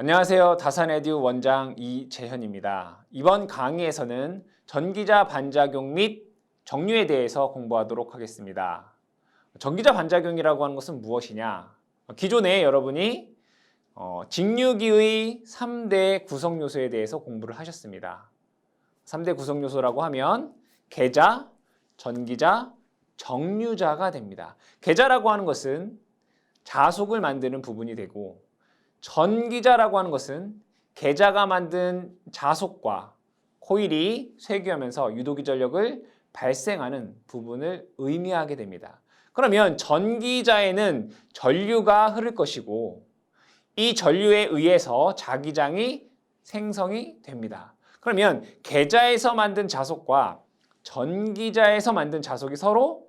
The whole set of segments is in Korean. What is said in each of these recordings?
안녕하세요. 다산에듀 원장 이재현입니다. 이번 강의에서는 전기자 반작용 및 정류에 대해서 공부하도록 하겠습니다. 전기자 반작용이라고 하는 것은 무엇이냐? 기존에 여러분이 직류기의 3대 구성요소에 대해서 공부를 하셨습니다. 3대 구성요소라고 하면 계자, 전기자, 정류자가 됩니다. 계자라고 하는 것은 자속을 만드는 부분이 되고 전기자라고 하는 것은 계자가 만든 자속과 코일이 쇠기하면서 유도기 전력을 발생하는 부분을 의미하게 됩니다. 그러면 전기자에는 전류가 흐를 것이고 이 전류에 의해서 자기장이 생성이 됩니다. 그러면 계자에서 만든 자속과 전기자에서 만든 자속이 서로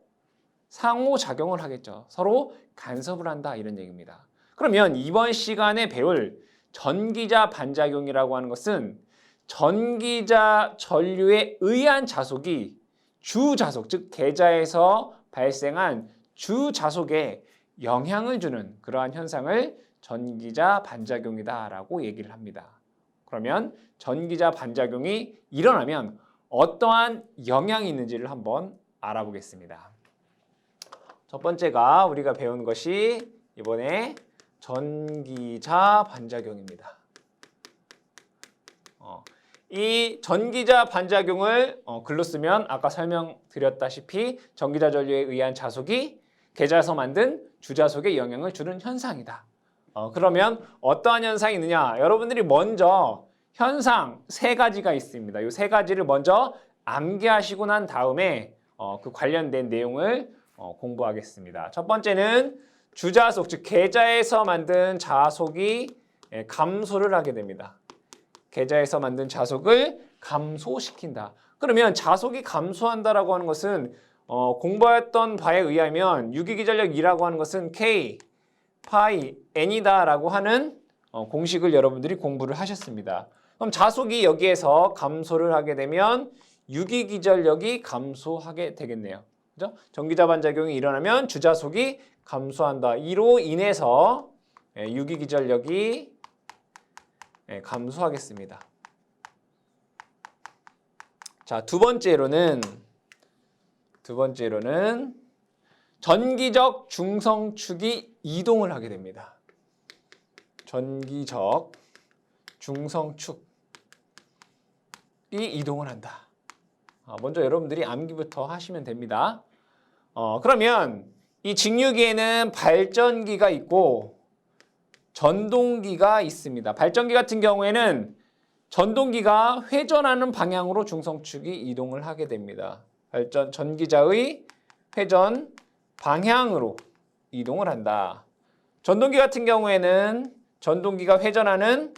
상호작용을 하겠죠. 서로 간섭을 한다 이런 얘기입니다. 그러면 이번 시간에 배울 전기자 반작용이라고 하는 것은 전기자 전류에 의한 자속이 주자속, 즉 계자에서 발생한 주자속에 영향을 주는 그러한 현상을 전기자 반작용이다라고 얘기를 합니다. 그러면 전기자 반작용이 일어나면 어떠한 영향이 있는지를 한번 알아보겠습니다. 첫 번째가 우리가 배운 것이 이번에 전기자 반작용입니다. 이 전기자 반작용을 글로 쓰면 아까 설명드렸다시피 전기자 전류에 의한 자속이 계자에서 만든 주자속에 영향을 주는 현상이다. 그러면 어떠한 현상이 있느냐? 여러분들이 먼저 현상 세 가지가 있습니다. 이 세 가지를 먼저 암기하시고 난 다음에 그 관련된 내용을 공부하겠습니다. 첫 번째는 주자속, 즉 계자에서 만든 자속이 감소를 하게 됩니다. 계자에서 만든 자속을 감소시킨다. 그러면 자속이 감소한다라고 하는 것은 공부했던 바에 의하면 유기기전력 E라고 하는 것은 K, 파이, N이다라고 하는 공식을 여러분들이 공부를 하셨습니다. 그럼 자속이 여기에서 감소를 하게 되면 유기기전력이 감소하게 되겠네요. 그죠? 전기자 반작용이 일어나면 주자속이 감소한다. 이로 인해서 유기기전력이 감소하겠습니다. 자, 두 번째로는 전기적 중성축이 이동을 하게 됩니다. 전기적 중성축이 이동을 한다. 먼저 여러분들이 암기부터 하시면 됩니다. 그러면 이 직류기에는 발전기가 있고 전동기가 있습니다. 발전기 같은 경우에는 전동기가 회전하는 방향으로 중성축이 이동을 하게 됩니다. 전기자의 회전 방향으로 이동을 한다. 전동기 같은 경우에는 전동기가 회전하는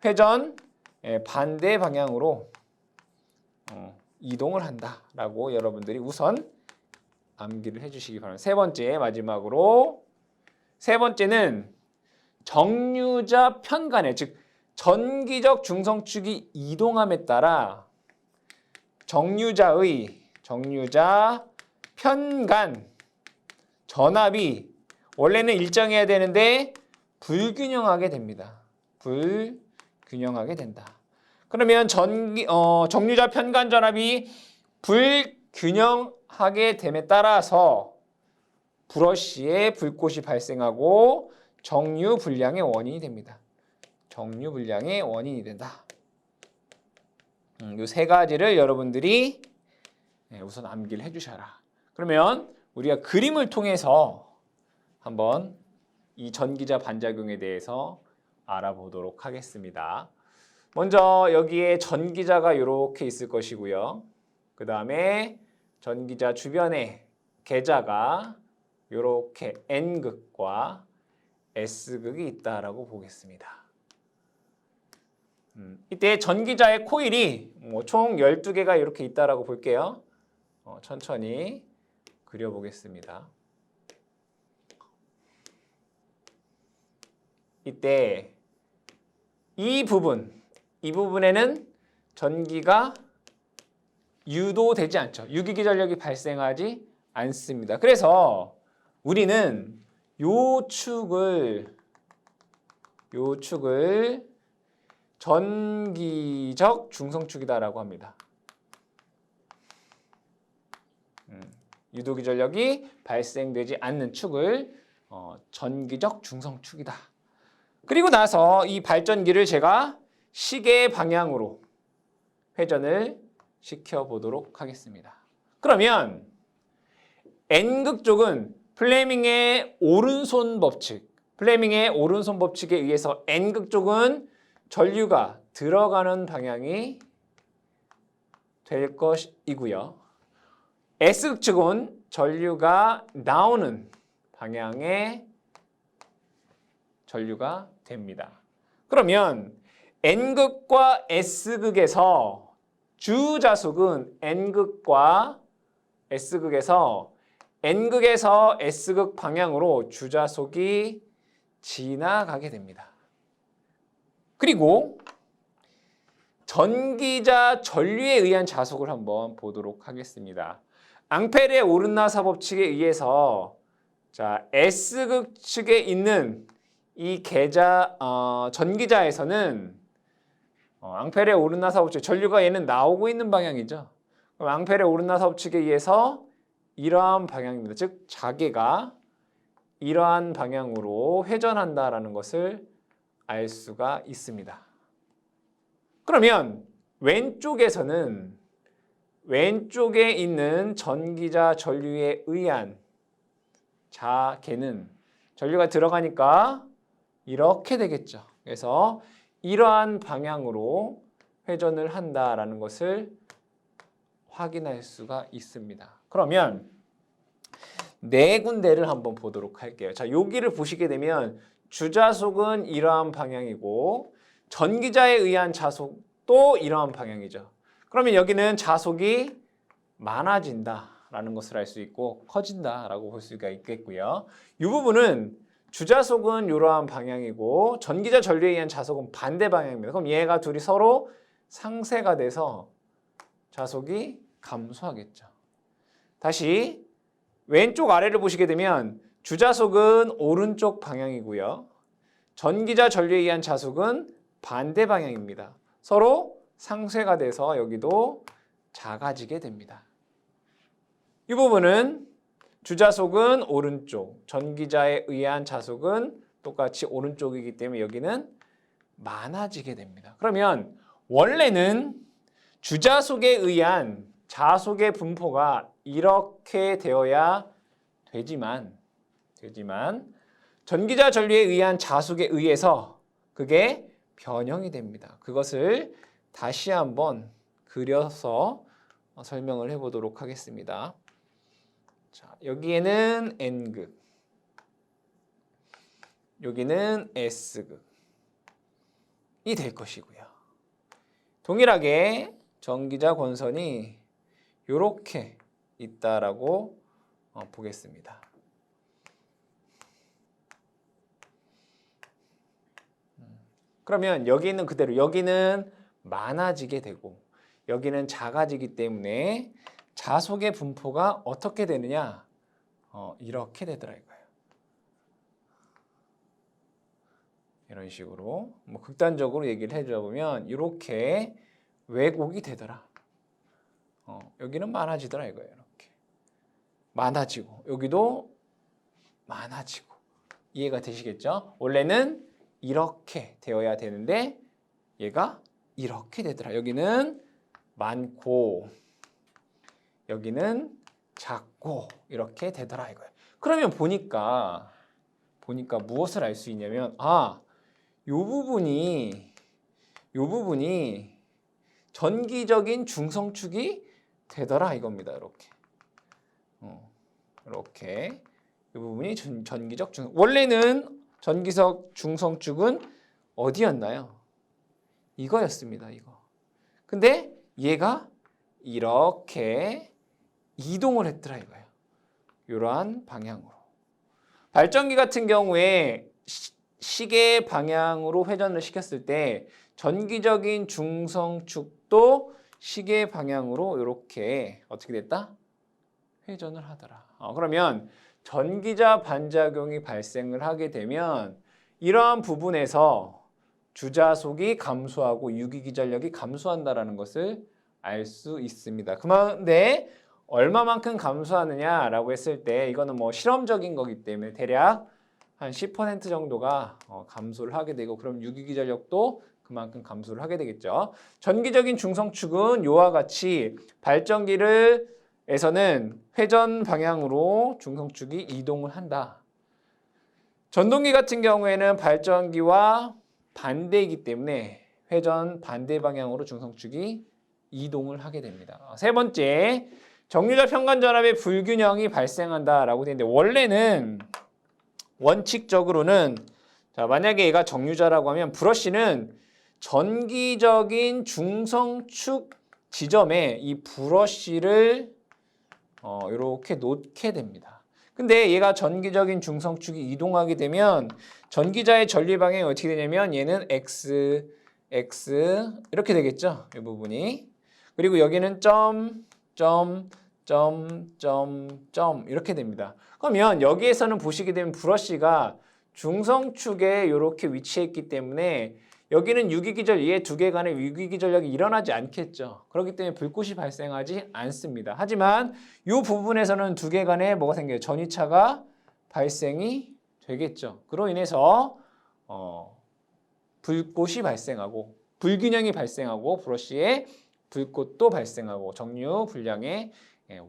회전 반대 방향으로 이동을 한다라고 여러분들이 우선 암기를 해주시기 바랍니다. 세 번째, 마지막으로 세 번째는 정류자 편간에, 즉 전기적 중성축이 이동함에 따라 정류자 편간 전압이 원래는 일정해야 되는데 불균형하게 됩니다. 불균형하게 된다. 그러면 정류자 편간 전압이 불균형하게 됨에 따라서 브러쉬에 불꽃이 발생하고 정류 불량의 원인이 됩니다. 정류 불량의 원인이 된다. 이 세 가지를 여러분들이 우선 암기를 해주셔라. 그러면 우리가 그림을 통해서 한번 이 전기자 반작용에 대해서 알아보도록 하겠습니다. 먼저 여기에 전기자가 이렇게 있을 것이고요. 그 다음에 전기자 주변에 계자가 이렇게 N극과 S극이 있다라고 보겠습니다. 이때 전기자의 코일이 총 12개가 이렇게 있다라고 볼게요. 천천히 그려보겠습니다. 이때 이 부분에는 전기가 유도되지 않죠. 유기기전력이 발생하지 않습니다. 그래서 우리는 요 축을 전기적 중성축이다라고 합니다. 유도기 전력이 발생되지 않는 축을 전기적 중성축이다. 그리고 나서 이 발전기를 제가 시계 방향으로 회전을 시켜보도록 하겠습니다. 그러면 N극 쪽은 플레밍의 오른손 법칙, 플레밍의 오른손 법칙에 의해서 N극 쪽은 전류가 들어가는 방향이 될 것이고요. S극 쪽은 전류가 나오는 방향의 전류가 됩니다. 그러면 N극과 S극에서 주자속은 N극과 S극에서 N극에서 S극 방향으로 주자속이 지나가게 됩니다. 그리고 전기자 전류에 의한 자속을 한번 보도록 하겠습니다. 앙페르의 오른나사 법칙에 의해서 자, S극 측에 있는 이 전기자에서는 앙페르의 오른나사 법칙, 전류가 얘는 나오고 있는 방향이죠. 그럼 앙페르의 오른나사 법칙에 의해서 이러한 방향입니다. 즉 자개가 이러한 방향으로 회전한다라는 것을 알 수가 있습니다. 그러면 왼쪽에서는 왼쪽에 있는 전기자 전류에 의한 자개는 전류가 들어가니까 이렇게 되겠죠. 그래서 이러한 방향으로 회전을 한다라는 것을 확인할 수가 있습니다. 그러면 네 군데를 한번 보도록 할게요. 자, 여기를 보시게 되면 주자속은 이러한 방향이고 전기자에 의한 자속도 이러한 방향이죠. 그러면 여기는 자속이 많아진다라는 것을 알 수 있고 커진다라고 볼 수가 있겠고요. 이 부분은 주자속은 이러한 방향이고 전기자 전류에 의한 자속은 반대 방향입니다. 그럼 얘가 둘이 서로 상쇄가 돼서 자속이 감소하겠죠. 다시 왼쪽 아래를 보시게 되면 주자속은 오른쪽 방향이고요. 전기자 전류에 의한 자속은 반대 방향입니다. 서로 상쇄가 돼서 여기도 작아지게 됩니다. 이 부분은 주자속은 오른쪽, 전기자에 의한 자속은 똑같이 오른쪽이기 때문에 여기는 많아지게 됩니다. 그러면 원래는 주자속에 의한 자속의 분포가 이렇게 되어야 되지만 전기자 전류에 의한 자속에 의해서 그게 변형이 됩니다. 그것을 다시 한번 그려서 설명을 해보도록 하겠습니다. 자, 여기에는 N극, 여기는 S극이 될 것이고요. 동일하게 전기자 권선이 이렇게 있다라고 보겠습니다. 그러면 여기 있는 그대로 여기는 많아지게 되고 여기는 작아지기 때문에 자속의 분포가 어떻게 되느냐? 이렇게 되더라 이거예요. 이런 식으로 뭐 극단적으로 얘기를 해주자면 이렇게 왜곡이 되더라. 여기는 많아지더라 이거예요. 이렇게 많아지고 여기도 많아지고 이해가 되시겠죠? 원래는 이렇게 되어야 되는데 얘가 이렇게 되더라. 여기는 많고 여기는 작고 이렇게 되더라 이거예요. 그러면 보니까 무엇을 알 수 있냐면 요 부분이 전기적인 중성축이 되더라 이겁니다. 이렇게 이 부분이 전기적 원래는 전기적 중성축은 어디였나요? 이거였습니다. 이거. 근데 얘가 이렇게 이동을 했더라 이거예요. 이러한 방향으로. 발전기 같은 경우에 시계 방향으로 회전을 시켰을 때 전기적인 중성축도 시계 방향으로 이렇게 어떻게 됐다? 회전을 하더라. 그러면 전기자 반작용이 발생을 하게 되면 이러한 부분에서 주자속이 감소하고 유기기전력이 감소한다라는 것을 알 수 있습니다. 그런데 얼마만큼 감소하느냐라고 했을 때 이거는 뭐 실험적인 거기 때문에 대략 한 10% 정도가 감소를 하게 되고 그럼 유기기전력도 그만큼 감소를 하게 되겠죠. 전기적인 중성축은 이와 같이 발전기에서는 회전 방향으로 중성축이 이동을 한다. 전동기 같은 경우에는 발전기와 반대이기 때문에 회전 반대 방향으로 중성축이 이동을 하게 됩니다. 세 번째, 정류자 편간전압의 불균형이 발생한다라고 되어 있는데 원래는 원칙적으로는 자, 만약에 얘가 정류자라고 하면 브러쉬는 전기적인 중성축 지점에 이 브러쉬를 이렇게 놓게 됩니다. 근데 얘가 전기적인 중성축이 이동하게 되면 전기자의 전류 방향이 어떻게 되냐면 얘는 X, X 이렇게 되겠죠. 이 부분이. 그리고 여기는 점 이렇게 됩니다. 그러면 여기에서는 보시게 되면 브러쉬가 중성축에 이렇게 위치해 있기 때문에 여기는 유기기전 얘 두 개 간의 유기기전력이 일어나지 않겠죠. 그렇기 때문에 불꽃이 발생하지 않습니다. 하지만 이 부분에서는 두 개 간에 뭐가 생겨요? 전위차가 발생이 되겠죠. 그로 인해서 불꽃이 발생하고 불균형이 발생하고 브러쉬에 불꽃도 발생하고 정류 불량의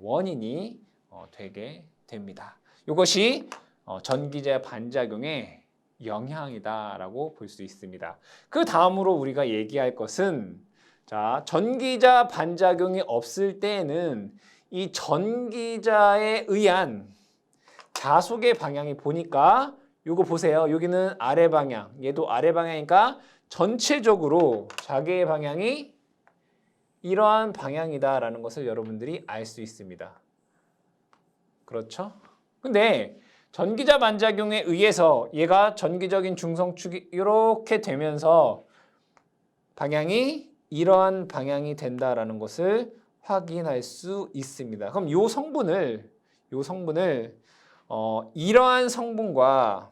원인이 되게 됩니다. 이것이 전기자 반작용의 영향이다라고 볼 수 있습니다. 그 다음으로 우리가 얘기할 것은 자, 전기자 반작용이 없을 때에는 이 전기자에 의한 자속의 방향이 보니까 이거 보세요. 여기는 아래 방향, 얘도 아래 방향이니까 전체적으로 자기의 방향이 이러한 방향이다라는 것을 여러분들이 알 수 있습니다. 그렇죠? 근데 전기자 반작용에 의해서 얘가 전기적인 중성축이 이렇게 되면서 방향이 이러한 방향이 된다라는 것을 확인할 수 있습니다. 그럼 요 성분을 이러한 성분과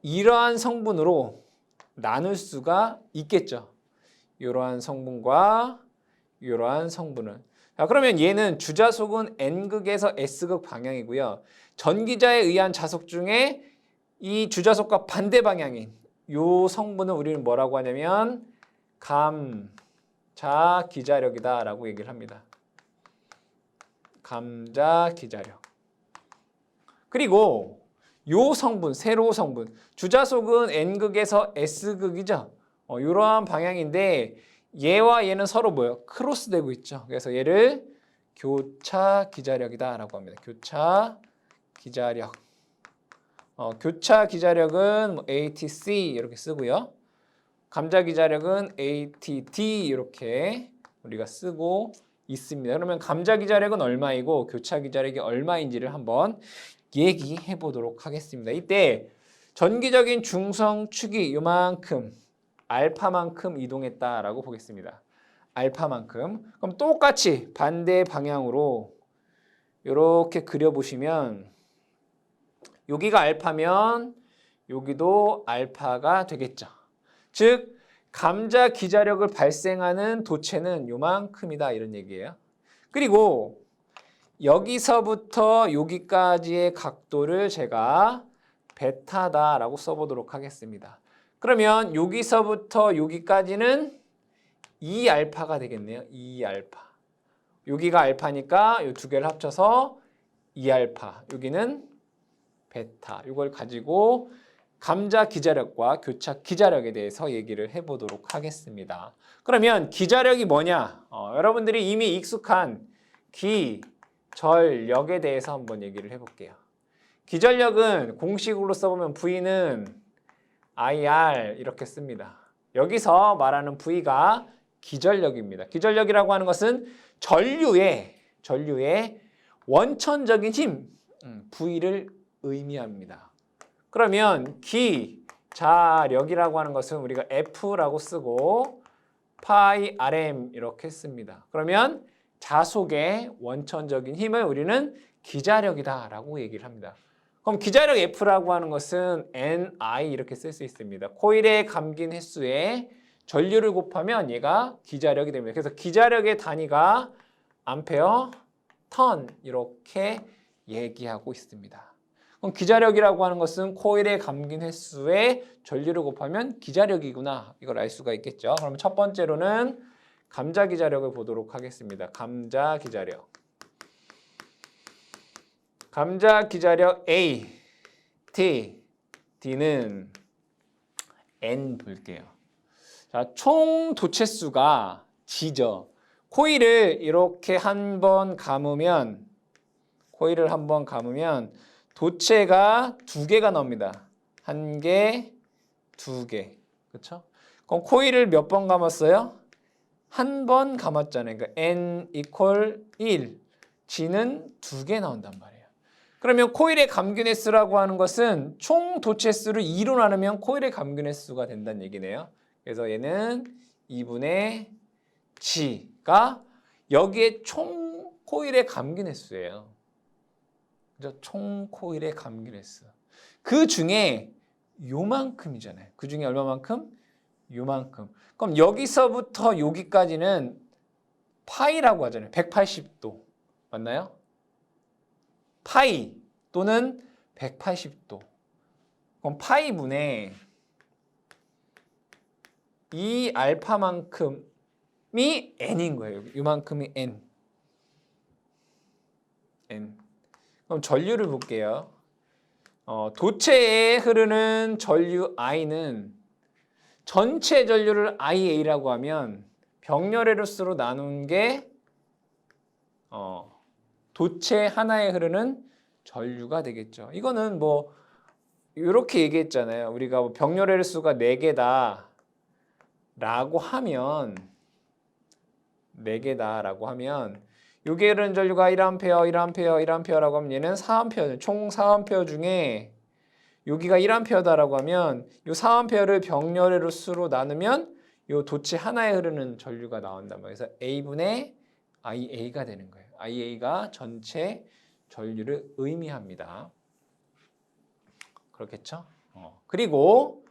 이러한 성분으로 나눌 수가 있겠죠. 이러한 성분과 이러한 성분은. 자, 그러면 얘는 주자속은 N극에서 S극 방향이고요. 전기자에 의한 자속 중에 이 주자속과 반대 방향인 이 성분은 우리는 뭐라고 하냐면 감자기자력이다라고 얘기를 합니다. 감자기자력. 그리고 요 성분, 세로 성분, 주자속은 N극에서 S극이죠. 이러한 방향인데 얘와 얘는 서로 뭐예요? 크로스되고 있죠. 그래서 얘를 교차기자력이다라고 합니다. 교차기자력. 교차기자력은 뭐 ATC 이렇게 쓰고요. 감자기자력은 ATD 이렇게 우리가 쓰고 있습니다. 그러면 감자기자력은 얼마이고 교차기자력이 얼마인지를 한번 얘기해 보도록 하겠습니다. 이때 전기적인 중성축이 요만큼 알파만큼 이동했다라고 보겠습니다. 알파만큼. 그럼 똑같이 반대 방향으로 이렇게 그려보시면 여기가 알파면 여기도 알파가 되겠죠. 즉 감자 기자력을 발생하는 도체는 요만큼이다 이런 얘기예요. 그리고 여기서부터 여기까지의 각도를 제가 베타다라고 써보도록 하겠습니다. 그러면 여기서부터 여기까지는 2알파가 되겠네요. 2알파. 여기가 알파니까 이 두 개를 합쳐서 2알파. 여기는 베타. 이걸 가지고 감자 기자력과 교차 기자력에 대해서 얘기를 해보도록 하겠습니다. 그러면 기자력이 뭐냐? 여러분들이 이미 익숙한 기전력에 대해서 한번 얘기를 해볼게요. 기전력은 공식으로 써보면 V는 IR 이렇게 씁니다. 여기서 말하는 V가 기전력입니다. 기전력이라고 하는 것은 전류의 원천적인 힘, V를 의미합니다. 그러면 기자력이라고 하는 것은 우리가 F라고 쓰고 파이 RM 이렇게 씁니다. 그러면 자속의 원천적인 힘을 우리는 기자력이다라고 얘기를 합니다. 그럼 기자력 F라고 하는 것은 NI 이렇게 쓸 수 있습니다. 코일에 감긴 횟수에 전류를 곱하면 얘가 기자력이 됩니다. 그래서 기자력의 단위가 암페어, 턴 이렇게 얘기하고 있습니다. 그럼 기자력이라고 하는 것은 코일에 감긴 횟수에 전류를 곱하면 기자력이구나. 이걸 알 수가 있겠죠. 그럼 첫 번째로는 감자 기자력을 보도록 하겠습니다. 감자 기자력. 감자 기자력 A, T, D는 N 볼게요. 자, 총 도체수가 G죠. 코일을 이렇게 한 번 감으면 도체가 2개가 나옵니다. 1개, 2개. 그렇죠? 그럼 코일을 몇 번 감았어요? 한 번 감았잖아요. 그러니까 N equal 1, G는 2개 나온단 말이에요. 그러면 코일의 감균 횟수라고 하는 것은 총 도체 수를 2로 나누면 코일의 감균 횟수가 된다는 얘기네요. 그래서 얘는 2분의 G가 여기에 총 코일의 감균 횟수예요. 그죠? 총 코일의 감균 횟수. 그 중에 요만큼이잖아요. 그 중에 얼마만큼? 요만큼. 그럼 여기서부터 여기까지는 파이라고 하잖아요. 180도. 맞나요? 파이 또는 180도. 그럼 파이분의 이 알파만큼이 n인 거예요. 이만큼이 n. 그럼 전류를 볼게요. 도체에 흐르는 전류 I는 전체 전류를 IA라고 하면 병렬의 루스로 나눈 게 도체 하나에 흐르는 전류가 되겠죠. 이거는 뭐 이렇게 얘기했잖아요. 우리가 뭐 병렬의 수가 4개다 라고 하면 요게 흐르는 전류가 1A 라고 하면 얘는 4A, 총 4A 중에 여기가 1A다라고 하면 요 4A를 병렬의 수로 나누면 요 도체 하나에 흐르는 전류가 나온단 말이에요. 그래서 A분의 IA가 되는 거예요. IA가 전체 전류를 의미합니다. 그렇겠죠? 그리고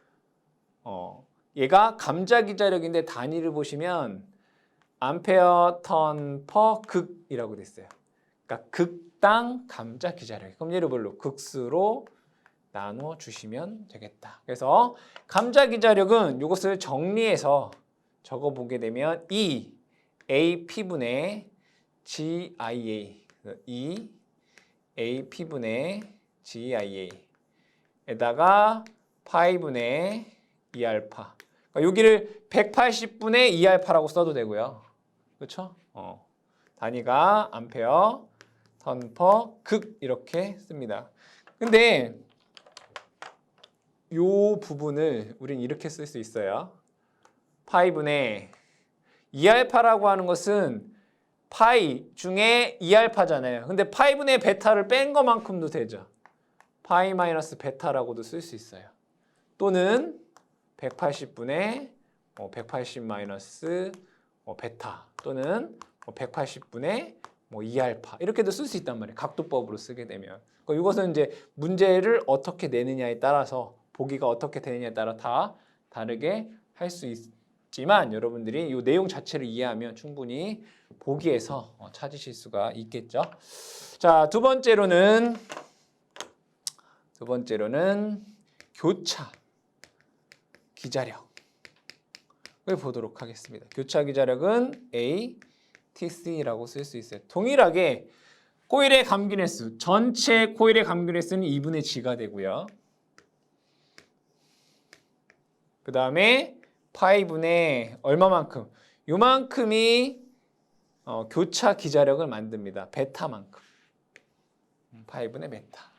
얘가 감자 기자력인데 단위를 보시면 암페어 턴 퍼 극이라고 됐어요. 그러니까 극당 감자 기자력. 그럼 얘를 뭘로? 극수로 나눠 주시면 되겠다. 그래서 감자 기자력은 이것을 정리해서 적어 보게 되면 E AP분의 GIA, E AP분의 GIA에다가 파이분의 2알파. 그러니까 여기를 180분의 2알파라고 써도 되고요. 그렇죠? 단위가 암페어, 턴 퍼, 극 이렇게 씁니다. 근데 요 부분을 우린 이렇게 쓸 수 있어요. 파이분의 2알파라고 하는 것은 파이 중에 2알파잖아요. 근데 파이분의 베타를 뺀 것만큼도 되죠. 파이 마이너스 베타라고도 쓸 수 있어요. 또는 180분의 180 마이너스 베타 또는 180분의 2알파 이렇게도 쓸 수 있단 말이에요. 각도법으로 쓰게 되면. 그러니까 이것은 이제 문제를 어떻게 내느냐에 따라서 보기가 어떻게 되느냐에 따라 다 다르게 할 수 있지만 여러분들이 이 내용 자체를 이해하면 충분히 보기에서 찾으실 수가 있겠죠. 자, 두 번째로는 교차 기자력을 보도록 하겠습니다. 교차 기자력은 A, TC라고 쓸 수 있어요. 동일하게 코일의 감균 횟수, 전체 코일의 감균 횟수는 2분의 G가 되고요. 그 다음에 파이분의 얼마만큼? 요만큼이 교차 기자력을 만듭니다. 베타만큼. 파이분의 베타.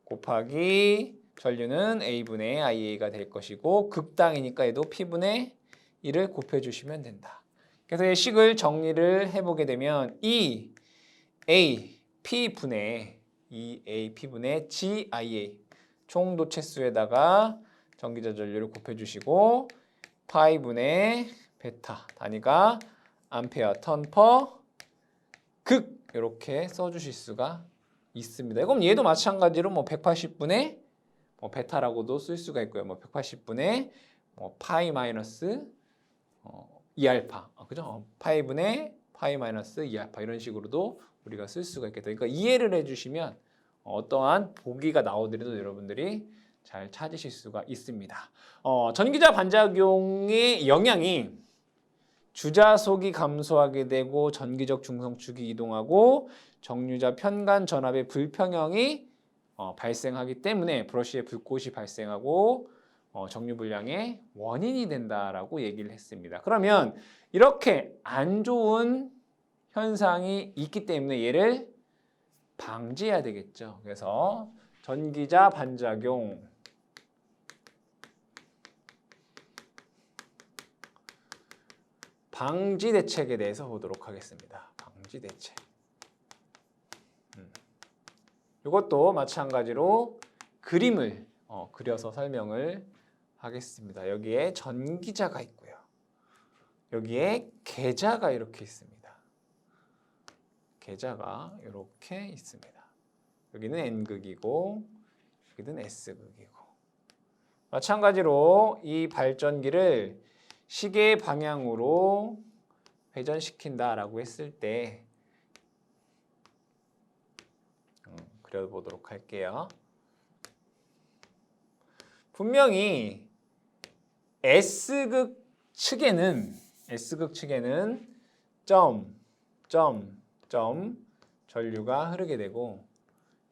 곱하기 전류는 A분의 IA가 될 것이고 극당이니까 얘도 P분의 1을 곱해주시면 된다. 그래서 이 식을 정리를 해보게 되면 EAP분의 GIA 총 도체수에다가 전기자 전류를 곱해주시고 파이분의 베타 단위가 암페어 턴 퍼 극 이렇게 써주실 수가 있습니다. 그럼 얘도 마찬가지로 뭐 180분의 뭐 베타라고도 쓸 수가 있고요. 뭐 180분의 뭐 파이 마이너스 2알파, 그죠? 파이분의 파이 마이너스 2알파 이런 식으로도 우리가 쓸 수가 있겠다. 그러니까 이해를 해주시면 어떠한 보기가 나오더라도 여러분들이 잘 찾으실 수가 있습니다. 전기자 반작용의 영향이 주자속이 감소하게 되고 전기적 중성축이 이동하고 정류자 편간 전압의 불평형이 발생하기 때문에 브러쉬에 불꽃이 발생하고 정류 불량의 원인이 된다라고 얘기를 했습니다. 그러면 이렇게 안 좋은 현상이 있기 때문에 얘를 방지해야 되겠죠. 그래서 전기자 반작용 방지 대책에 대해서 보도록 하겠습니다. 방지 대책. 이것도 마찬가지로 그림을 그려서 설명을 하겠습니다. 여기에 전기자가 있고요. 여기에 계자가 이렇게 있습니다. 계자가 이렇게 있습니다. 여기는 N극이고 여기는 S극이고 마찬가지로 이 발전기를 시계 방향으로 회전시킨다라고 했을 때 그려보도록 할게요. 분명히 S극 측에는 점 전류가 흐르게 되고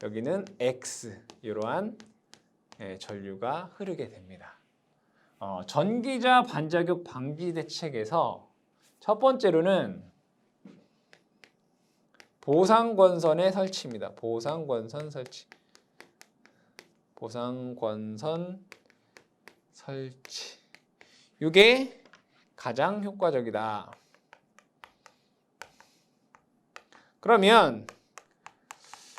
여기는 X 이러한 전류가 흐르게 됩니다. 전기자 반작용 방지 대책에서 첫 번째로는 보상권선의 설치입니다. 보상권선 설치. 이게 가장 효과적이다. 그러면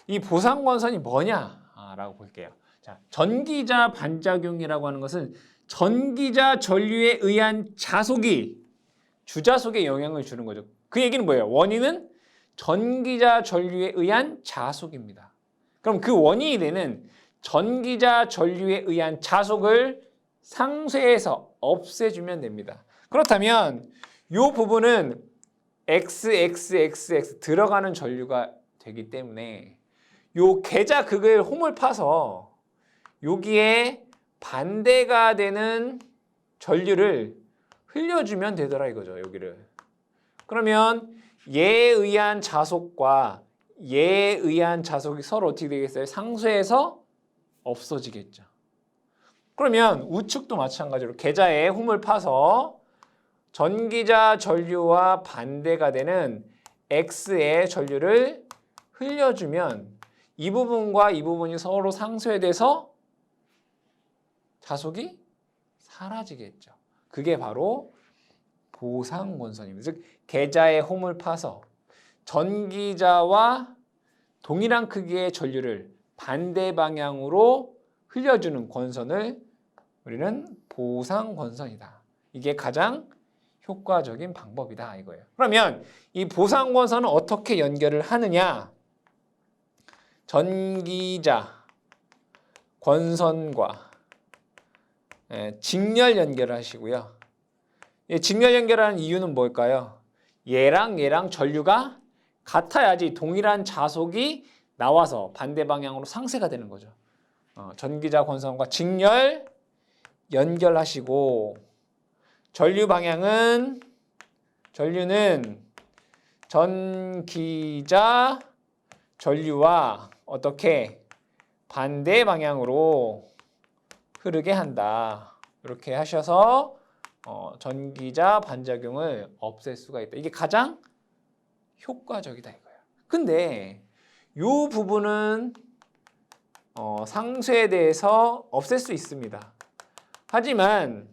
이 보상권선이 뭐냐라고 볼게요. 자, 전기자 반작용이라고 하는 것은 전기자 전류에 의한 자속이 주자속에 영향을 주는 거죠. 그 얘기는 뭐예요? 원인은 전기자 전류에 의한 자속입니다. 그럼 그 원인이 되는 전기자 전류에 의한 자속을 상쇄해서 없애주면 됩니다. 그렇다면 이 부분은 XXXX 들어가는 전류가 되기 때문에 요 계자극을 홈을 파서 여기에 반대가 되는 전류를 흘려주면 되더라 이거죠. 여기를. 그러면 얘에 의한 자속과 얘에 의한 자속이 서로 어떻게 되겠어요? 상쇄해서 없어지겠죠. 그러면 우측도 마찬가지로 계자에 홈을 파서 전기자 전류와 반대가 되는 X의 전류를 흘려주면 이 부분과 이 부분이 서로 상쇄돼서 자속이 사라지겠죠. 그게 바로 보상권선입니다. 즉 계자에 홈을 파서 전기자와 동일한 크기의 전류를 반대 방향으로 흘려주는 권선을 우리는 보상권선이다. 이게 가장 효과적인 방법이다 이거예요. 그러면 이 보상권선은 어떻게 연결을 하느냐? 전기자 권선과 직렬 연결을 하시고요. 직렬 연결하는 이유는 뭘까요? 얘랑 전류가 같아야지 동일한 자속이 나와서 반대 방향으로 상쇄가 되는 거죠. 전기자 권선과 직렬 연결하시고 전류는 전기자 전류와 어떻게 반대 방향으로 흐르게 한다. 이렇게 하셔서 전기자 반작용을 없앨 수가 있다. 이게 가장 효과적이다 이거예요. 근데 이 부분은 상쇄돼서 없앨 수 있습니다. 하지만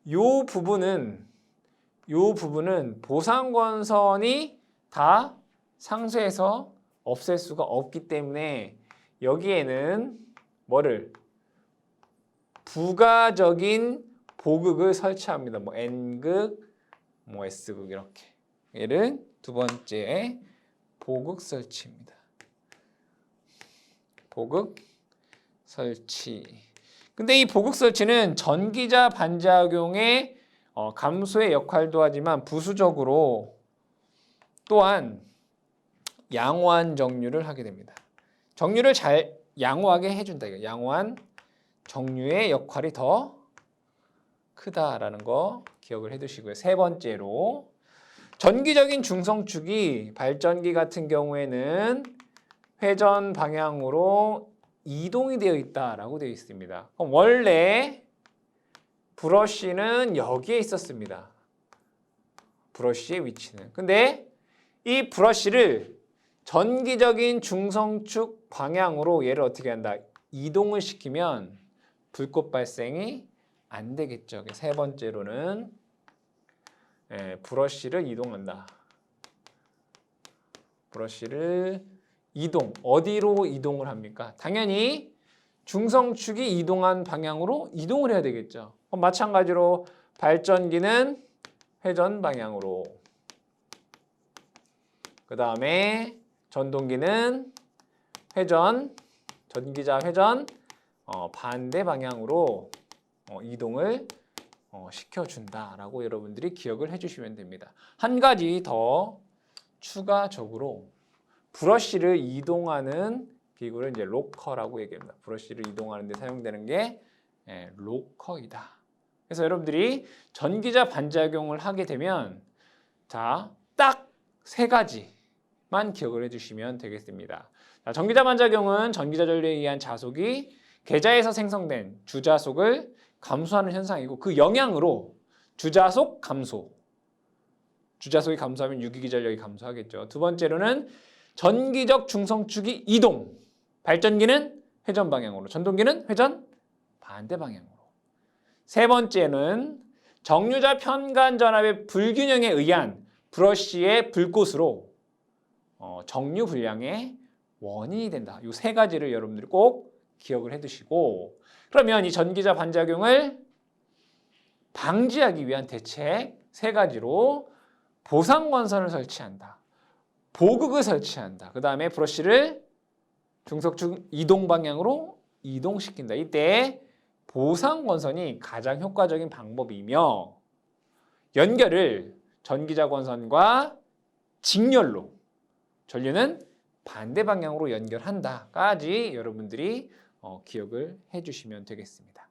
이 부분은 보상권선이 다 상쇄해서 없앨 수가 없기 때문에 여기에는 뭐를 부가적인 보극을 설치합니다. 뭐 N극, 뭐 S극 이렇게. 얘를 두 번째 보극 설치입니다. 보극 설치. 근데 이 보극 설치는 전기자 반작용의 감소의 역할도 하지만 부수적으로 또한 양호한 정류를 하게 됩니다. 정류를 잘 양호하게 해준다. 이거 양호한 정류의 역할이 더 크다라는 거 기억을 해두시고요. 세 번째로 전기적인 중성축이 발전기 같은 경우에는 회전 방향으로 이동이 되어 있다라고 되어 있습니다. 그럼 원래 브러쉬는 여기에 있었습니다. 브러쉬의 위치는. 근데 이 브러쉬를 전기적인 중성축 방향으로 얘를 어떻게 한다? 이동을 시키면 불꽃 발생이 안 되겠죠. 세 번째로는 브러쉬를 이동한다. 브러쉬를 이동. 어디로 이동을 합니까? 당연히 중성축이 이동한 방향으로 이동을 해야 되겠죠. 그럼 마찬가지로 발전기는 회전 방향으로. 그 다음에 전동기는 전기자 회전 반대 방향으로 이동을 시켜준다라고 여러분들이 기억을 해주시면 됩니다. 한 가지 더 추가적으로 브러쉬를 이동하는 기구를 이제 로커라고 얘기합니다. 브러쉬를 이동하는 데 사용되는 게 로커이다. 그래서 여러분들이 전기자 반작용을 하게 되면 딱 세 가지만 기억을 해주시면 되겠습니다. 전기자 반작용은 전기자 전류에 의한 자속이 계자에서 생성된 주자속을 감소하는 현상이고 그 영향으로 주자속 감소. 주자속이 감소하면 유기기 전력이 감소하겠죠. 두 번째로는 전기적 중성축이 이동. 발전기는 회전 방향으로, 전동기는 회전 반대 방향으로. 세 번째는 정류자 편간 전압의 불균형에 의한 브러쉬의 불꽃으로 정류 불량의 원인이 된다. 이 세 가지를 여러분들이 꼭 기억을 해두시고 그러면 이 전기자 반작용을 방지하기 위한 대책 세 가지로 보상건선을 설치한다. 보극을 설치한다. 그 다음에 브러쉬를 중성축 이동 방향으로 이동시킨다. 이때 보상건선이 가장 효과적인 방법이며 연결을 전기자 건선과 직렬로 전류는 반대 방향으로 연결한다까지 여러분들이 기억을 해주시면 되겠습니다.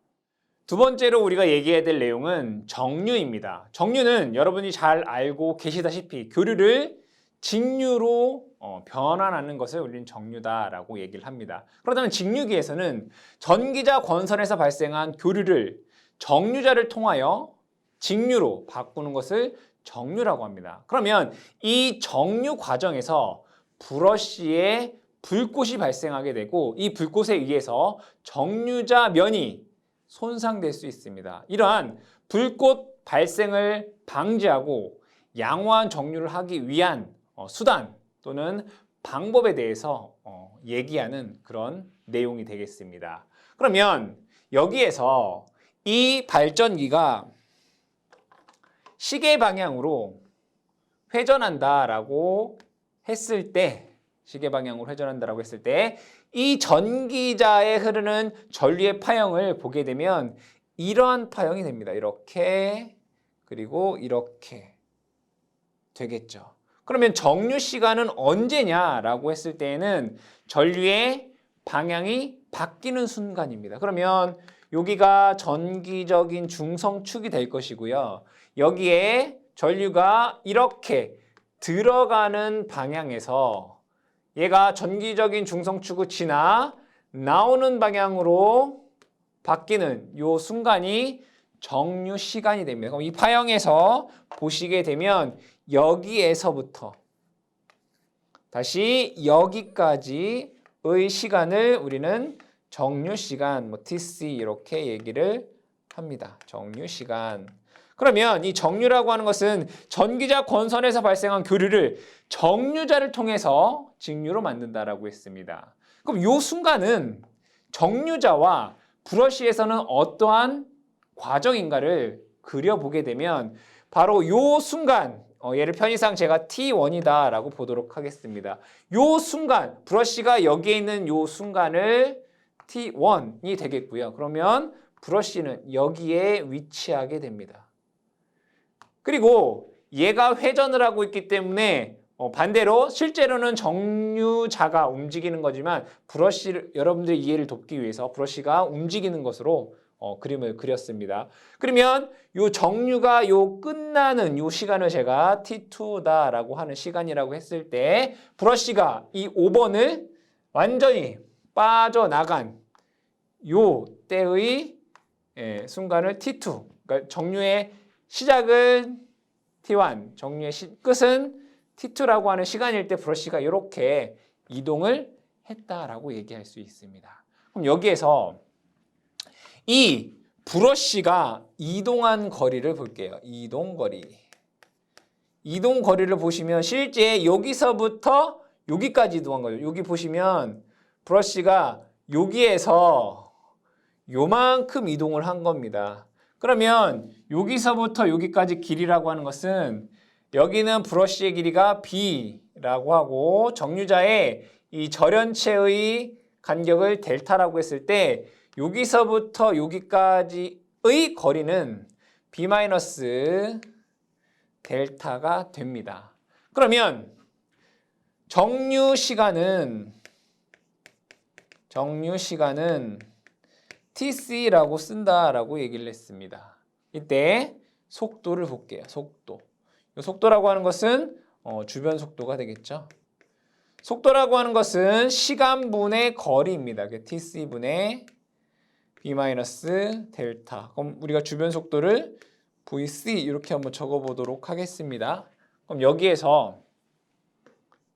두 번째로 우리가 얘기해야 될 내용은 정류입니다. 정류는 여러분이 잘 알고 계시다시피 교류를 직류로 변환하는 것을 우리는 정류다라고 얘기를 합니다. 그렇다면 직류기에서는 전기자 건선에서 발생한 교류를 정류자를 통하여 직류로 바꾸는 것을 정류라고 합니다. 그러면 이 정류 과정에서 브러쉬에 불꽃이 발생하게 되고 이 불꽃에 의해서 정류자 면이 손상될 수 있습니다. 이러한 불꽃 발생을 방지하고 양호한 정류를 하기 위한 수단 또는 방법에 대해서 얘기하는 그런 내용이 되겠습니다. 그러면 여기에서 이 발전기가 시계 방향으로 회전한다라고 했을 때 시계 방향으로 회전한다라고 했을 때 이 전기자에 흐르는 전류의 파형을 보게 되면 이러한 파형이 됩니다. 이렇게 그리고 이렇게 되겠죠. 그러면 정류 시간은 언제냐라고 했을 때에는 전류의 방향이 바뀌는 순간입니다. 그러면 여기가 전기적인 중성축이 될 것이고요. 여기에 전류가 이렇게 들어가는 방향에서 얘가 전기적인 중성축을 지나 나오는 방향으로 바뀌는 이 순간이 정류 시간이 됩니다. 그럼 이 파형에서 보시게 되면 여기에서부터 다시 여기까지의 시간을 우리는 정류 시간, TC 이렇게 얘기를 합니다. 정류 시간. 그러면 이 정류라고 하는 것은 전기자 건선에서 발생한 교류를 정류자를 통해서 직류로 만든다라고 했습니다. 그럼 이 순간은 정류자와 브러쉬에서는 어떠한 과정인가를 그려보게 되면 바로 이 순간 얘를 편의상 제가 T1이다 라고 보도록 하겠습니다. 요 순간, 브러쉬가 여기에 있는 요 순간을 T1이 되겠고요. 그러면 브러쉬는 여기에 위치하게 됩니다. 그리고 얘가 회전을 하고 있기 때문에 반대로 실제로는 정류자가 움직이는 거지만 브러쉬를 여러분들의 이해를 돕기 위해서 브러쉬가 움직이는 것으로 그림을 그렸습니다. 그러면 요 정류가 요 끝나는 요 시간을 제가 T2다라고 하는 시간이라고 했을 때 브러쉬가 이 5번을 완전히 빠져나간 요 때의 순간을 T2, 그러니까 정류의 시작은 T1, 정류의 끝은 T2라고 하는 시간일 때 브러쉬가 이렇게 이동을 했다라고 얘기할 수 있습니다. 그럼 여기에서 이 브러쉬가 이동한 거리를 볼게요. 이동거리. 이동거리를 보시면 실제 여기서부터 여기까지 이동한 거예요. 여기 보시면 브러쉬가 여기에서 요만큼 이동을 한 겁니다. 그러면 여기서부터 여기까지 길이라고 하는 것은 여기는 브러쉬의 길이가 B라고 하고 정류자의 이 절연체의 간격을 델타라고 했을 때 여기서부터 여기까지의 거리는 B- 델타가 됩니다. 그러면 정류 시간은 TC라고 쓴다라고 얘기를 했습니다. 이때 속도를 볼게요. 속도라고 하는 것은 주변 속도가 되겠죠. 속도라고 하는 것은 시간분의 거리입니다. TC분의 B- 델타. 그럼 우리가 주변 속도를 VC 이렇게 한번 적어보도록 하겠습니다. 그럼 여기에서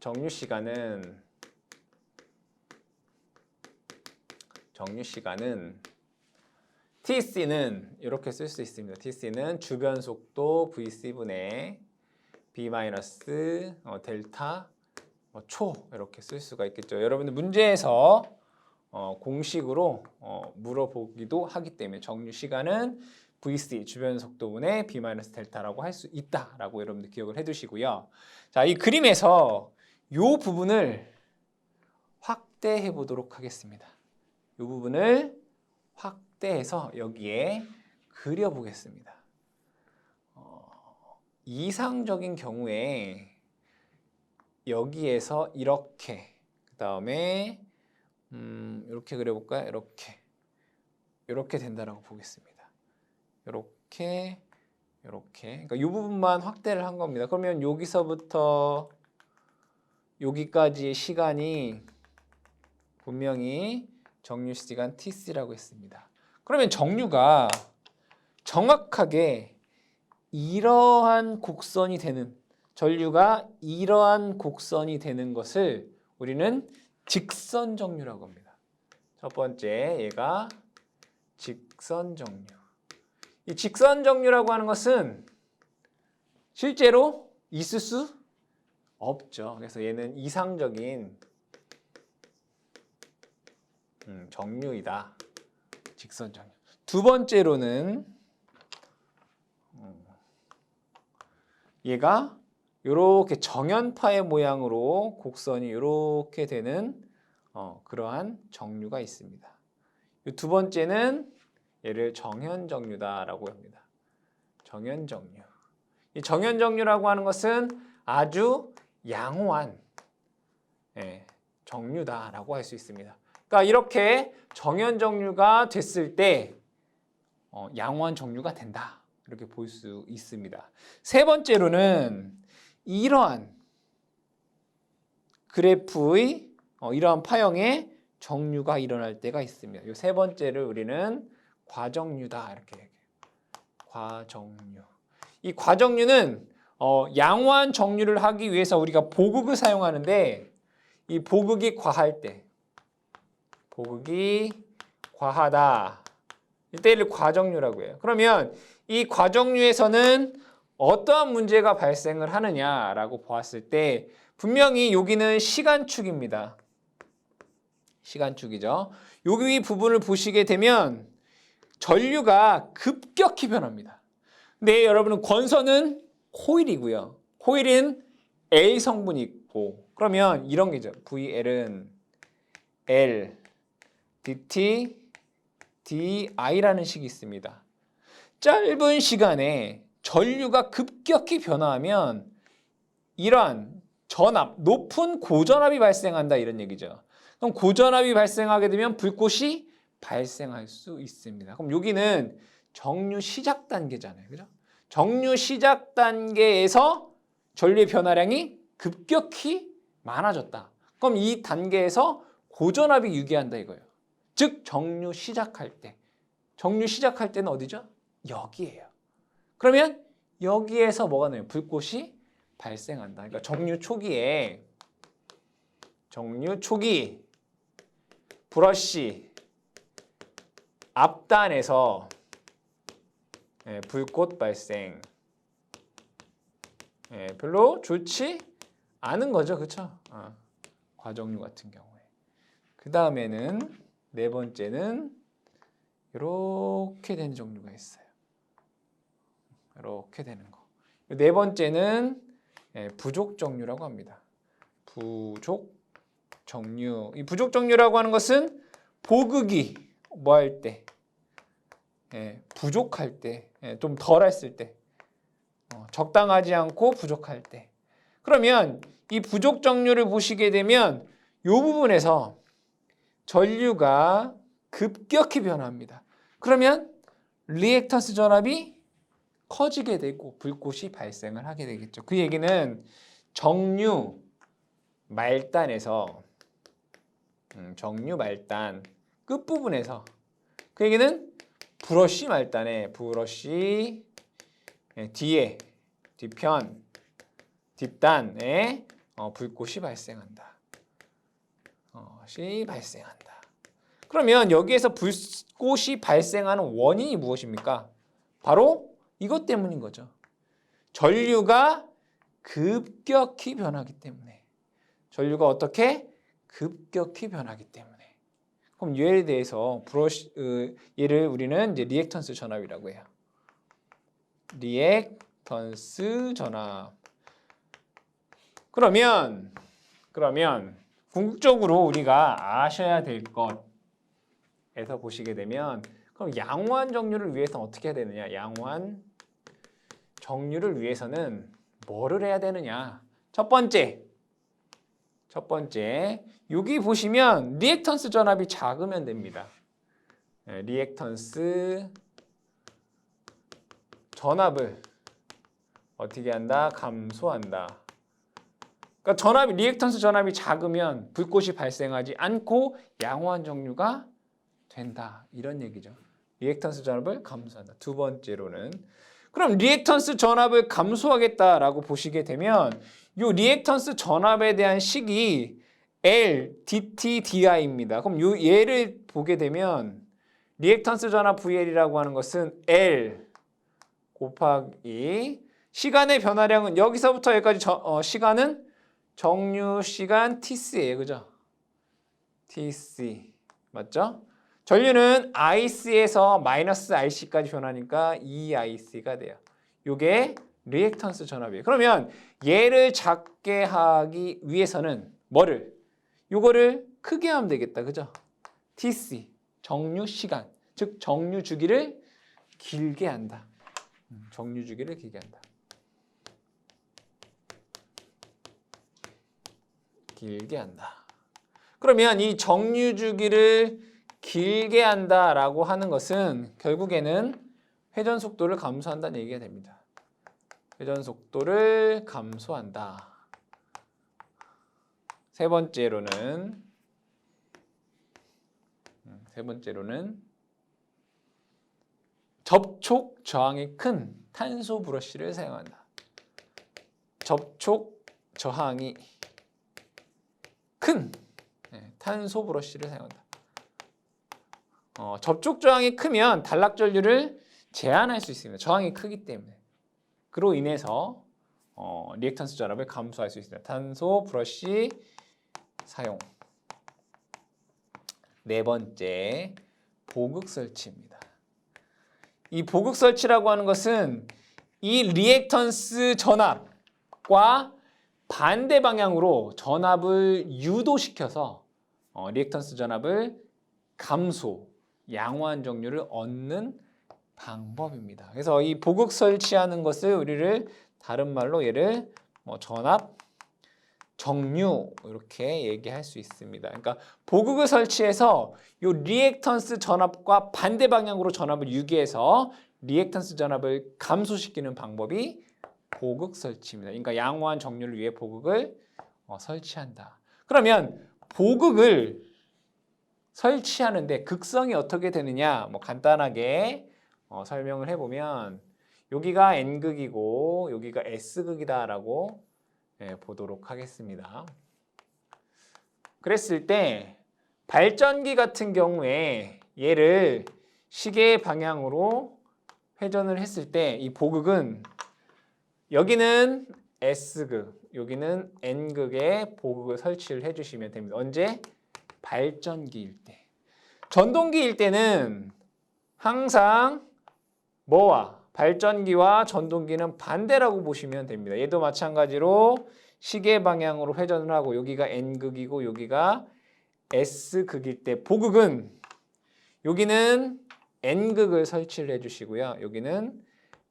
정류 시간은 TC는 이렇게 쓸 수 있습니다. TC는 주변 속도 VC분의 B- 델타 초 이렇게 쓸 수가 있겠죠. 여러분들 문제에서 공식으로 물어보기도 하기 때문에 정류 시간은 VC 주변 속도분의 B- 델타라고 할 수 있다라고 여러분들 기억을 해두시고요. 자, 이 그림에서 이 부분을 확대해 보도록 하겠습니다. 이 부분을 확대해서 여기에 그려보겠습니다. 이상적인 경우에 여기에서 이렇게 그 다음에 이렇게 그려볼까요? 이렇게 된다라고 보겠습니다. 이렇게 그러니까 이 부분만 확대를 한 겁니다. 그러면 여기서부터 여기까지의 시간이 분명히 정류 시간 TC라고 했습니다. 그러면 정류가 정확하게 이러한 곡선이 되는 전류가 이러한 곡선이 되는 것을 우리는 직선 정류라고 합니다. 첫 번째 얘가 직선 정류. 이 직선 정류라고 하는 것은 실제로 있을 수 없죠. 그래서 얘는 이상적인 정류이다. 직선 정류. 두 번째로는 얘가 이렇게 정연파의 모양으로 곡선이 이렇게 되는 그러한 정류가 있습니다. 두 번째는 얘를 정연정류다라고 합니다. 정연정류. 이 정연정류라고 하는 것은 아주 양호한 정류다라고 할 수 있습니다. 그러니까 이렇게 정연정류가 됐을 때 양호한 정류가 된다. 이렇게 볼 수 있습니다. 세 번째로는 이러한 그래프의 이러한 파형의 정류가 일어날 때가 있습니다. 이 세 번째를 우리는 과정류다 이렇게 얘기해요. 과정류. 이 과정류는 양호한 정류를 하기 위해서 우리가 보극을 사용하는데 이 보극이 과할 때 보극이 과하다. 이때를 과정류라고 해요. 그러면 이 과정류에서는 어떠한 문제가 발생을 하느냐라고 보았을 때 분명히 여기는 시간축입니다. 시간축이죠. 여기 부분을 보시게 되면 전류가 급격히 변합니다. 근데 여러분은 권선은 코일이고요. 코일은 L 성분이 있고 그러면 이런 게죠. VL은 L, DT, DI라는 식이 있습니다. 짧은 시간에 전류가 급격히 변화하면 이러한 전압, 높은 고전압이 발생한다 이런 얘기죠. 그럼 고전압이 발생하게 되면 불꽃이 발생할 수 있습니다. 그럼 여기는 정류 시작 단계잖아요. 그죠? 정류 시작 단계에서 전류의 변화량이 급격히 많아졌다. 그럼 이 단계에서 고전압이 유기한다 이거예요. 즉 정류 시작할 때. 정류 시작할 때는 어디죠? 여기예요. 그러면 여기에서 뭐가 나요? 불꽃이 발생한다. 그러니까 정류 초기 브러쉬 앞단에서 불꽃 발생. 별로 좋지 않은 거죠. 그렇죠? 과정류 같은 경우에. 그 다음에는 네 번째는 이렇게 되는 종류가 있어요. 이렇게 되는 거. 네 번째는 부족 정류라고 합니다. 부족 정류. 이 부족 정류라고 하는 것은 보극이 뭐 할 때, 부족할 때, 좀 덜 했을 때, 적당하지 않고 부족할 때. 그러면 이 부족 정류를 보시게 되면 이 부분에서 전류가 급격히 변화합니다. 그러면 리액턴스 전압이 커지게 되고 불꽃이 발생을 하게 되겠죠. 그 얘기는 정류 말단에서 정류 말단 끝부분에서 그 얘기는 브러쉬 말단에 브러쉬 뒤에 뒤편 뒷단에 불꽃이 발생한다. 발생한다. 그러면 여기에서 불꽃이 발생하는 원인이 무엇입니까? 바로 이것 때문인 거죠. 전류가 급격히 변하기 때문에. 전류가 어떻게? 급격히 변하기 때문에. 그럼 얘에 대해서 얘를 우리는 이제 리액턴스 전압이라고 해요. 리액턴스 전압. 그러면 궁극적으로 우리가 아셔야 될 것에서 보시게 되면 그럼 양호한 정류를 위해서 어떻게 해야 되느냐? 양호한 정류를 위해서는 뭐를 해야 되느냐? 첫 번째 여기 보시면 리액턴스 전압이 작으면 됩니다. 리액턴스 전압을 어떻게 한다? 감소한다. 그러니까 리액턴스 전압이 작으면 불꽃이 발생하지 않고 양호한 정류가 된다. 이런 얘기죠. 리액턴스 전압을 감소한다. 두 번째로는 그럼 리액턴스 전압을 감소하겠다라고 보시게 되면 이 리액턴스 전압에 대한 식이 L, DT, DI입니다. 그럼 얘를 보게 되면 리액턴스 전압 VL이라고 하는 것은 L 곱하기 시간의 변화량은 여기서부터 여기까지 시간은 정류 시간 Tc예요. 그죠? Tc. 맞죠? 전류는 IC에서 마이너스 IC까지 변하니까 EIC가 돼요. 이게 리액턴스 전압이에요. 그러면 얘를 작게 하기 위해서는 뭐를? 요거를 크게 하면 되겠다. 그죠? TC, 정류 시간. 즉 정류 주기를 길게 한다. 정류 주기를 길게 한다. 길게 한다. 그러면 이 정류 주기를 길게 한다라고 하는 것은 결국에는 회전 속도를 감소한다는 얘기가 됩니다. 회전 속도를 감소한다. 세 번째로는 접촉 저항이 큰 탄소 브러쉬를 사용한다. 접촉 저항이 큰 탄소 브러쉬를 사용한다. 접촉 저항이 크면 단락 전류를 제한할 수 있습니다. 저항이 크기 때문에. 그로 인해서 리액턴스 전압을 감소할 수 있습니다. 탄소 브러쉬 사용. 네 번째, 보극 설치입니다. 이 보극 설치라고 하는 것은 이 리액턴스 전압 전압과 반대 방향으로 전압을 유도시켜서 리액턴스 전압을 감소, 양호한 정류를 얻는 방법입니다. 그래서 이 보극 설치하는 것을 우리를 다른 말로 얘를 전압 정류 이렇게 얘기할 수 있습니다. 그러니까 보극을 설치해서 이 리액턴스 전압과 반대 방향으로 전압을 유기해서 리액턴스 전압을 감소시키는 방법이 보극 설치입니다. 그러니까 양호한 정류를 위해 보극을 설치한다. 그러면 보극을 설치하는데 극성이 어떻게 되느냐? 간단하게 설명을 해보면 여기가 N극이고 여기가 S극이다라고 보도록 하겠습니다. 그랬을 때 발전기 같은 경우에 얘를 시계 방향으로 회전을 했을 때 이 보극은 여기는 S극, 여기는 N극에 보극을 설치를 해주시면 됩니다. 언제? 발전기일 때. 전동기일 때는 항상 뭐와? 발전기와 전동기는 반대라고 보시면 됩니다. 얘도 마찬가지로 시계 방향으로 회전을 하고 여기가 N극이고 여기가 S극일 때 보극은 여기는 N극을 설치를 해주시고요. 여기는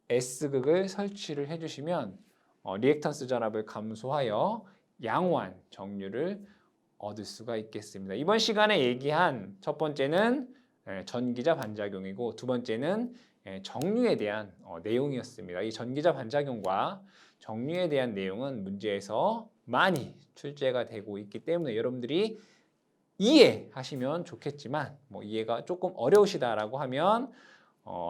S극을 설치를 해주시면 리액턴스 전압을 감소하여 양호한 정류를 얻을 수가 있겠습니다. 이번 시간에 얘기한 첫 번째는 전기자 반작용이고 두 번째는 정류에 대한 내용이었습니다. 이 전기자 반작용과 정류에 대한 내용은 문제에서 많이 출제가 되고 있기 때문에 여러분들이 이해하시면 좋겠지만 이해가 조금 어려우시다라고 하면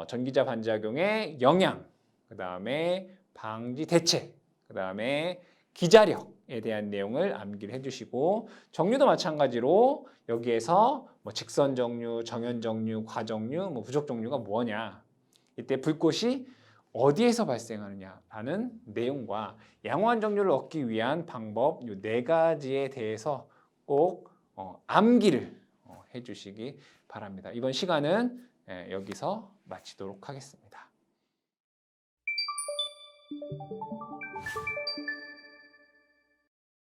전기자 반작용의 영향, 그 다음에 방지 대책, 그 다음에 기자력에 대한 내용을 암기를 해주시고 정류도 마찬가지로 여기에서 직선 정류, 정연 정류, 과정류, 부족 정류가 뭐냐, 이때 불꽃이 어디에서 발생하느냐라는 내용과 양호한 정류를 얻기 위한 방법 이 네 가지에 대해서 꼭 암기를 해주시기 바랍니다. 이번 시간은 여기서 마치도록 하겠습니다.